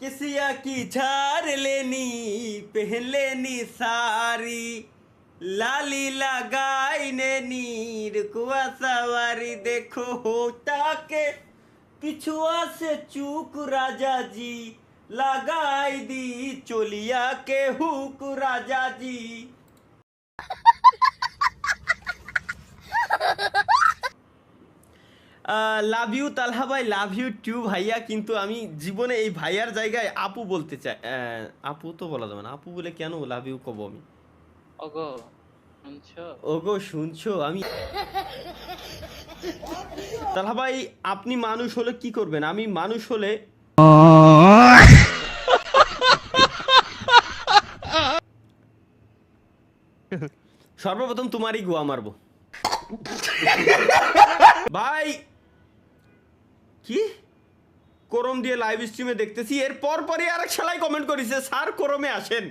किसिया की झार लेनी पहन लेनी सारी लाली लगाई ने नीर कुआ सवारी देखो होता के पिछुआ से चूक राजा जी लगाई दी चोलिया के hook Raja ji. Love you তালহা ভাই, লাভ ইউ টু ভাইয়া। কিন্তু আমি জীবনে এই ভাইয়ার জায়গায় আপু বলতে চাই। আপু তো বলা যাবে না, আপু বলে কেন লাভ ইউ কব আমি? ওগো শুনছো? ওগো শুনছো? আমি তালহা ভাই, আপনি মানুষ হলে কি করবেন? আমি মানুষ হলে সর্বপ্রথম তোমারই গোয়া মারবো ভাই। কি করম দিয়ে লাইভ স্ট্রিমে দেখতেছি, এর পরই আরেক শালাই কমেন্ট করেছে, স্যার করমে আসেন।